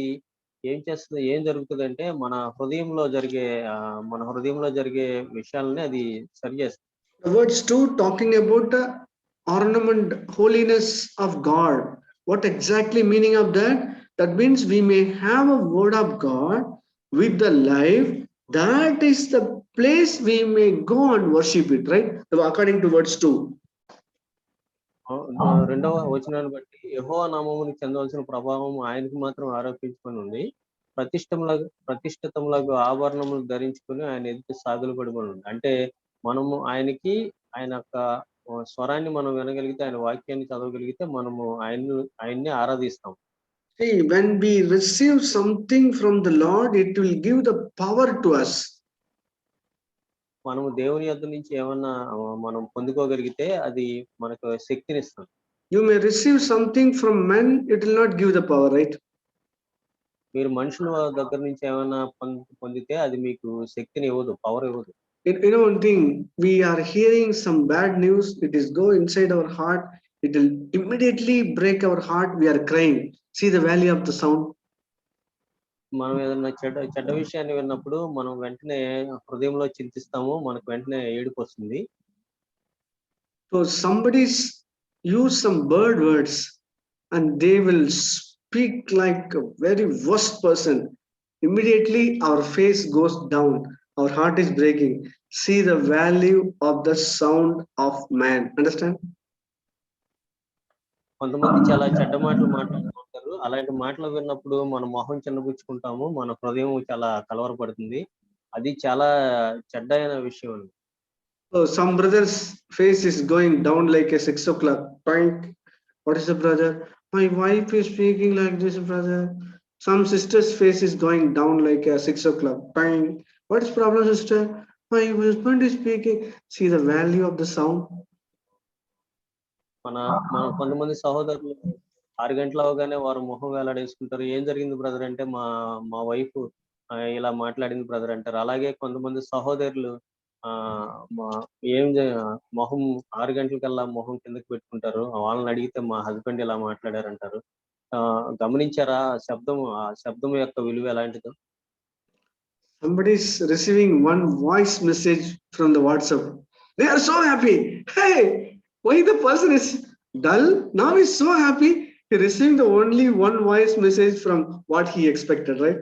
ఏం జరుగుతుందంటే మన హృదయంలో జరిగే విషయాలని అది సరి చేస్తుంది. The words 2 talking about the ornament, holiness of God. What exactly meaning of that? That means we may have a word of God with the life. That is the place we may go and worship it, right? According to words 2. 2వ వచనాన్ని బట్టి యెహోవా నామమునికి చెందవలసిన ప్రభావం ఆయనకు మాత్రం ఆరోపించుకొని ఉంది. ప్రతిష్ఠితములకు ఆభరణములు ధరించుకొని ఆయన ఎదుట సాగిలపడి ఉంది. అంటే మనము ఆయన యొక్క స్వరాన్ని మనం వినగలిగితే, ఆయన వాక్యాన్ని చదవగలిగితే మనము ఆయన్ని ఆరాధిస్తాం. See, when we receive something from the Lord, it will give the power to us. మనము దేవుని యొద్ద నుంచి ఏమన్నా మనం పొందుకోగలిగితే అది మనకు శక్తిని ఇస్తుంది. You may receive something from men, it will not give the power, right? మీరు మనుషుల దగ్గర నుంచి ఏమైనా పొందితే అది మీకు శక్తిని ఇవ్వదు, పవర్ ఇవ్వదు. You know one thing, we are hearing some bad news, it is go inside our heart, it will immediately break our heart, we are crying. See the value of the sound. మనం ఏదైనా చెడ్డ విషయాన్ని విన్నప్పుడు మనం వెంటనే హృదయంలో చింతిస్తాము, మనకు వెంటనే ఏడుపు వస్తుంది. So somebody's use some bad words and they will speak like a very worst person. Immediately our face goes down, our heart is breaking. See the value of the sound of man. Understand? కొంతమంది చాలా చెడ్డ మాటలు మాట్లాడుతూ ఉంటారు. అలాంటి మాటలు విన్నప్పుడు మన మొహం చిన్నబుచ్చుకుంటాము, మన హృదయం చాలా కలవరపడుతుంది. అది చాలా చెడ్డైన విషయం అండి. So some brother's face is going down like a 6 o'clock. Pink. What is the brother? My wife is speaking like this, brother. Some sister's face is going down like a 6 o'clock. Pink. What is problem, sister? My husband is speaking. See the value of the sound. మన కొంతమంది సహోదరులు 6 గంటలు అవగానే వారు మొహం వేలాడేసుకుంటారు. ఏం జరిగింది brother అంటే మా వైఫ్ ఇలా మాట్లాడింది బ్రదర్ అంటారు. అలాగే కొంతమంది సహోదరులు మొహం 6 గంటలకల్లా మొహం కిందకి పెట్టుకుంటారు. వాళ్ళని అడిగితే మా హస్బెండ్ ఇలా మాట్లాడారంటారు. గమనించారా శబ్దం యొక్క విలువ ఎలాంటిదో? Somebody is receiving one voice message from the WhatsApp. They are so happy. Hey, why the person is dull? Now he's so happy. He received the only one voice message from what he expected, right?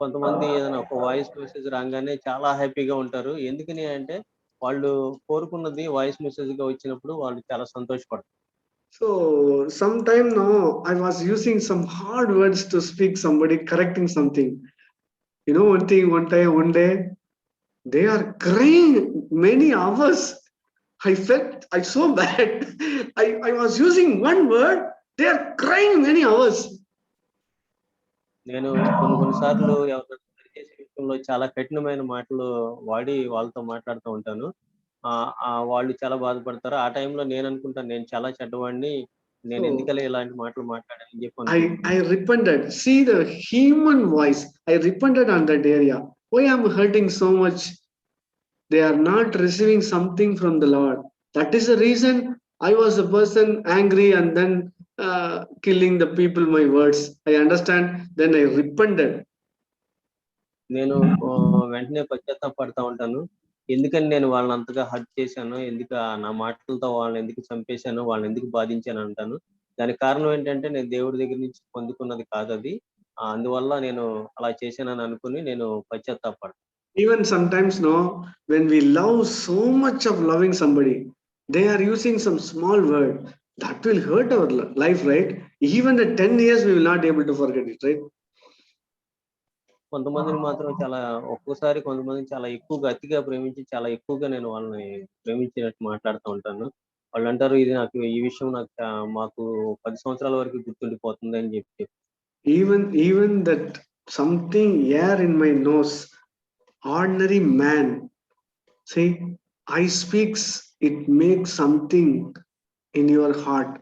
కొంతమంది ఏదైనా ఒక voice message రాగానే చాలా హ్యాపీగా ఉంటారు. ఎందుకని అంటే వాళ్ళు కోరుకున్నది వాయిస్ మెసేజ్ గా వచ్చినప్పుడు వాళ్ళు చాలా సంతోషపడతారు. So sometime now I was using some hard words to speak somebody correcting something. You know one thing, one day they are crying many hours. I felt I so bad. I was using one word, they are crying many hours. నేను కొన్ని సార్లు ఎవరినైనా సరిచేసే విషయంలో చాలా కఠినమైన మాటలు వాడి వాళ్ళతో మాట్లాడుతూ ఉంటాను. వాళ్ళు చాలా బాధపడతారు. ఆ టైంలో నేను అనుకుంటాను నేను చాలా చెడ్డవాడిని. నేను So ఎందుకలా ఇలాంటి మాటలు మాట్లాడానని చెప్పి I అనుకుంటాను. I repented. See the human voice. I repented on that area. Why I'm hurting so much? They are not receiving something from the Lord. That is the reason I was a person angry and then killing the people my words. I understand. Then I repented. నేను వెంటనే పశ్చాత్తాపపడతా ఉంటాను. ఎందుకని నేను వాళ్ళని అంతగా hurt చేశాను, నా మాటలతో వాళ్ళని ఎందుకు చంపేశాను, వాళ్ళని ఎందుకు బాధించాను అంటాను. దానికి కారణం ఏంటంటే నేను దేవుడి దగ్గర నుంచి పొందుకున్నది కాదది. అందువల్ల నేను అలా చేశానని అనుకుని నేను పశ్చాత్తాపపడతాను. Even sometimes, no, when we love so much of loving somebody, they are using some small word that will hurt our life, right? Even at 10 years, we will not able to forget it, right? కొంతమందిని మాత్రం ఒక్కోసారి కొంతమందిని చాలా ఎక్కువగా అతిగా ప్రేమించి చాలా ఎక్కువగా నేను వాళ్ళని ప్రేమించినట్టు మాట్లాడుతూ ఉంటాను. వాళ్ళంటారు ఇది నాకు ఈ విషయం మాకు 10 సంవత్సరాల వరకు గుర్తుండిపోతుంది అని చెప్పి. Even that something air in my nose, ordinary man, see, I speaks, it makes something in your heart.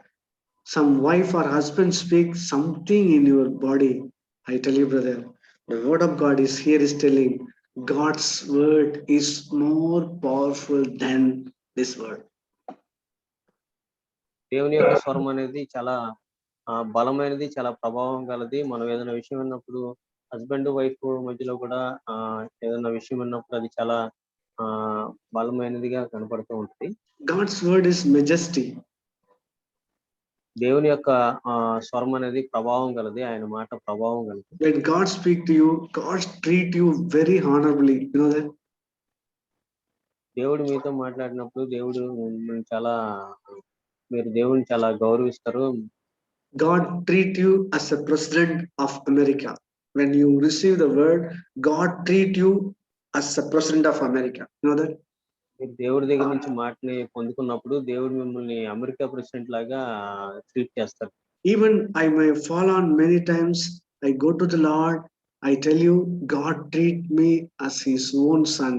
Some wife or husband speaks something in your body. I tell you, brother, the word of God is here is telling God's word is more powerful than this word. దేవుని యొక్క స్వరం అనేది చాలా బలమైనది, చాలా ప్రభావం గలది. మనం ఏదైనా విషయం విన్నప్పుడు హస్బెండ్, వైఫ్ మధ్యలో కూడా ఏదైనా విషయం విన్నప్పుడు అది చాలా బలమైనదిగా కనపడుతూ ఉంటది. God's word is majesty. దేవుని యొక్క స్వరం అనేది ప్రభావం గలది. ఆయన మాట ప్రభావం గలది. When God speak to you, God treat you very honorably. You know that? దేవుడు మీతో మాట్లాడినప్పుడు దేవుడు మీరు దేవుడిని చాలా గౌరవిస్తారు. God treat you as a president of America. When you receive the word, God treat you as a president of America. You know that? మీరు దేవుడి దగ్గర నుంచి మాటని పొందుకున్నప్పుడు దేవుడు మిమ్మల్ని అమెరికా ప్రెసిడెంట్ లాగా ట్రీట్ చేస్తారు. Even I may fall on many times, I go to the Lord, I tell you, God treat me as his own son.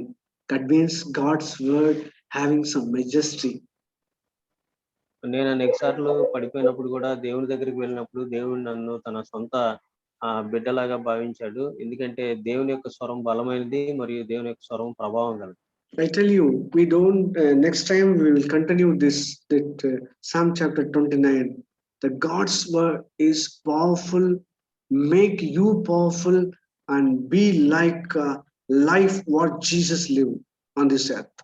That means God's word having some majesty. నేను అనేక సార్లు పడిపోయినప్పుడు కూడా దేవుడి దగ్గరికి వెళ్ళినప్పుడు దేవుడు నన్ను తన సొంత బిడ్డలాగా భావించాడు. ఎందుకంటే దేవుని యొక్క స్వరం బలమైనది మరియు దేవుని యొక్క స్వరం ప్రభావం గలది. I tell you, we don't. Next time we will continue this. That Psalm chapter 29. The God's word is powerful. Make you powerful and be like life what Jesus lived on this earth.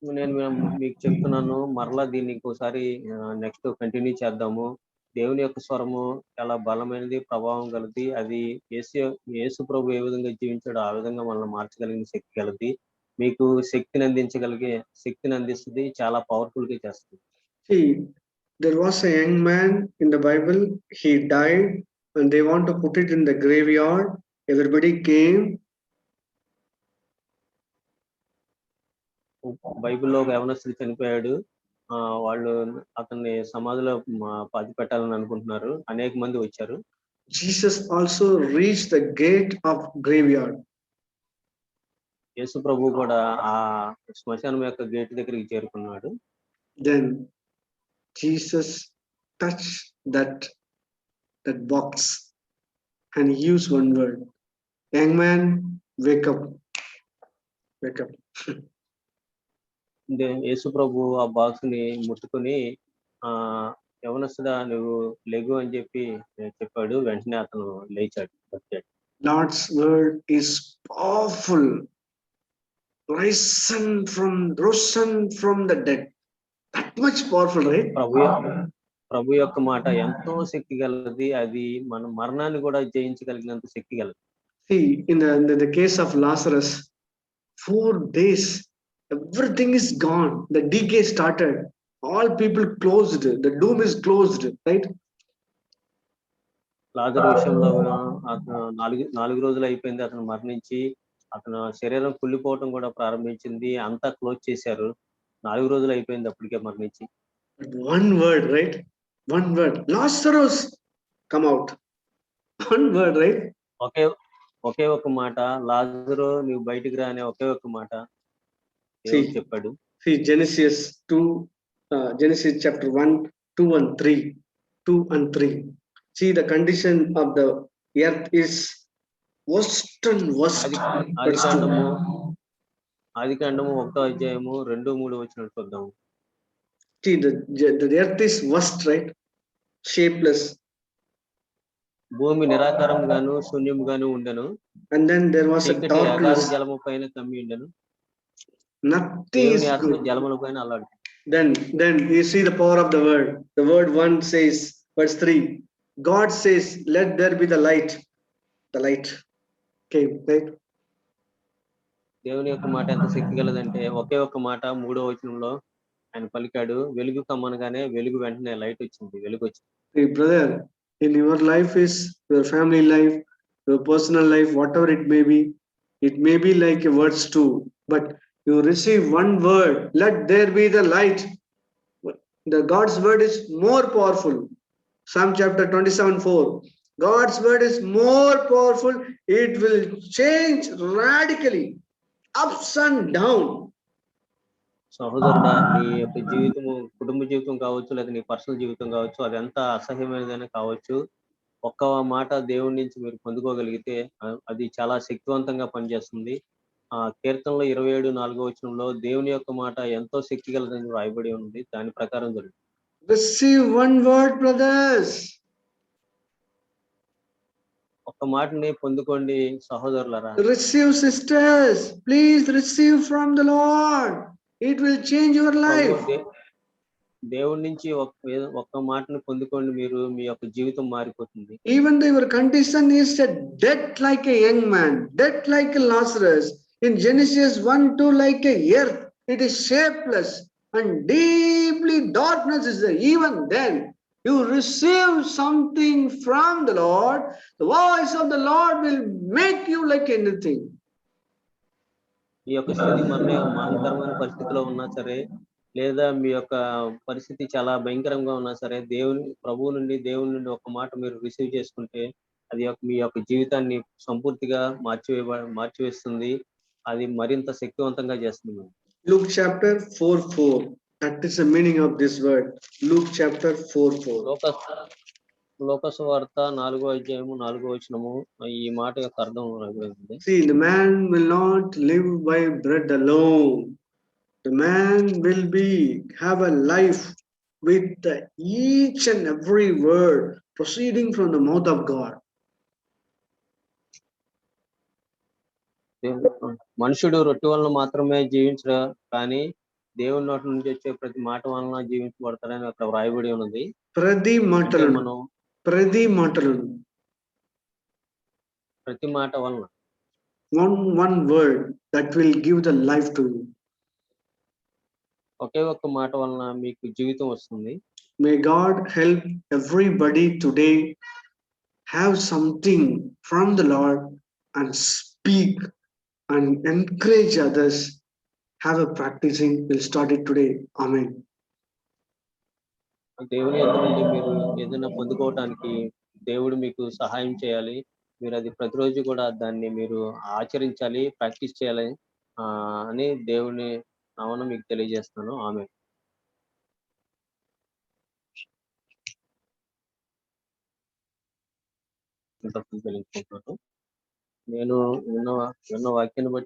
నేను మీకు చెప్తున్నాను మరలా దీన్ని ఇంకోసారి next continue చేద్దాము. దేవుని యొక్క స్వరము చాలా బలమైనది, ప్రభావం గలది. అది యేసు ప్రభు ఏ విధంగా జీవించాడో ఆ విధంగా మనల్ని మార్చగలిగిన శక్తి గలది. మీకు శక్తిని అందిస్తుంది, చాలా పవర్ఫుల్ గా చేస్తుంది. See, there was a young man in the Bible. He died, and they want to put it in the graveyard. Everybody came. బైబిల్లో ఒక యవనస్తుడు చనిపోయాడు. వాళ్ళు అతన్ని సమాధిలో పాతి పెట్టాలని అనుకుంటున్నారు. అనేక మంది వచ్చారు. Jesus also reached the gate of graveyard. యేసు ప్రభు కూడా ఆ శ్మశానం యొక్క గేట్ దగ్గరికి చేరుకున్నాడు. Then Jesus touched that box and used one word. Young man, wake up. Wake up. యేసు ప్రభు ఆ బాక్స్ ని ముట్టుకుని యవనస్తుడా నువ్వు లెగు అని చెప్పాడు. వెంటనే అతను లేచాడు. Lord's word is powerful. Risen from the dead. That much powerful, right? ప్రభు యొక్క మాట ఎంతో శక్తి గలది. అది మన మరణాన్ని కూడా జయించగలిగినంత శక్తి గలది. See, in the case of Lazarus, 4 days, everything is gone. The decay started. All people closed. The doom is closed, right? లాజరు విషయంలో అతను 4 రోజులు అయిపోయింది అతను మరణించి. అతను శరీరం కుళ్ళిపోవటం కూడా ప్రారంభించింది. అంతా క్లోజ్ చేశారు. 4 రోజులు అయిపోయింది అప్పటికే మరణించి. But one word, right? One word. Lazarus, come out. One word, right? ఒకే ఒకే ఒక మాట, లాజరు నువ్వు బయటికి రా అనే ఒకే ఒక మాట దేవుడు See, చెప్పాడు. see Genesis 2, Genesis chapter 1, 2 and 3. 2 and 3. See, the condition of the earth is worst and worst. ఆది Verse 2. ఆదికాండము 1వ అధ్యాయము 2, 3 వచనాలు చూద్దాం. See, the earth is worst, right? Shapeless. భూమి నిరాకారంగాను శూన్యముగాను ఉండెను. And then there was a చీకటి అగాధ darkness. జలము పైన కమ్మి ఉండెను. Nothing is దేవుని ఆత్మ good. జలముల పైన అల్లాడు. Then you see the power of the word. The word 1 says, verse 3, God says, let there be the light. The light came, right? దేవుని యొక్క మాట ఎంత శక్తి గలదంటే ఒకే ఒక్క మాట 3వ వచనంలో ఆయన పలికాడు, వెలుగు కమ్మనగానే వెలుగు వెంటనే లైట్ వచ్చింది, వెలుగు వచ్చింది. Hey, brother, in your life is your family life, your personal life, whatever it may be like a words too, but you receive one word, let there be the light. The God's word is more powerful. Psalm chapter 27:4. God's word is more powerful. It will change radically, ups and down. సహోదరుడా, నీ యొక్క జీవితము, కుటుంబ జీవితం కావచ్చు, లేదా నీ personal జీవితం కావచ్చు, అది ఎంత అసహ్యమైనదైనా కావచ్చు, ఒక్క మాట దేవుడి నుంచి మీరు పొందుకోగలిగితే అది చాలా శక్తివంతంగా పనిచేస్తుంది. కీర్తనలో 27:4 వచనంలో దేవుని యొక్క మాట ఎంతో శక్తి గలదని రాయబడి ఉంది. దాని ప్రకారం జరుగుతుంది. Receive one word, brothers. ఒక్క మాటని పొందుకోండి సహోదరులారా. Receive, sisters. Please receive from the Lord. It will change your life. దేవుడి నుంచి ఒక్క మాటను పొందుకోండి, మీరు మీ యొక్క జీవితం మారిపోతుంది. Even though your condition is a death like a young man, death like a Lazarus, in Genesis 1:2 like a earth, it is shapeless and deeply darkness is there. Even then, you receive something from the Lord. The voice of the Lord will make you like anything. మీ యొక్క స్థితి మరణకరమైన పరిస్థితిలో ఉన్నా సరే, లేదా మీ యొక్క పరిస్థితి చాలా భయంకరంగా ఉన్నా సరే, ప్రభువు నుండి దేవుని నుండి ఒక మాట మీరు రిసీవ్ చేసుకుంటే అది మీ యొక్క జీవితాన్ని సంపూర్తిగా మార్చివేస్తుంది. అది మరింత శక్తివంతంగా చేస్తుంది. Luke chapter 4:4. That is the meaning of this word. Luke chapter 4:4. లోక సువార్త 4వ అధ్యాయము 4వ వచనము ఈ మాట యొక్క అర్థం రాయబడింది. See, the man will not live by bread alone. The man will have a life with each and every word proceeding from the mouth of God. మనుషుడు రొట్టె వలన మాత్రమే జీవించడు, కానీ దేవుని నోటి నుంచి వచ్చే ప్రతి మాట వలన జీవించబడతాడని అక్కడ వ్రాయబడి ఉన్నది. ప్రతి మాట వలన one word that will give the life to you. ఒకే ఒక్క మాట వలన మీకు జీవితం వస్తుంది. May God help everybody today have something from the Lord and speak and encourage others. Have a practicing. We'll start it today. Amen. దేవుని యొద్ద నుండి మీరు ఏదైనా పొందుకోవటానికి దేవుడు మీకు సహాయం చేయాలి. మీరు అది ప్రతిరోజు కూడా దాన్ని మీరు ఆచరించాలి, ప్రాక్టీస్ చేయాలి అని దేవుని నామమున మీకు తెలియజేస్తున్నాను. ఆమేన్. నేను విన్న వాక్యాన్ని బట్టి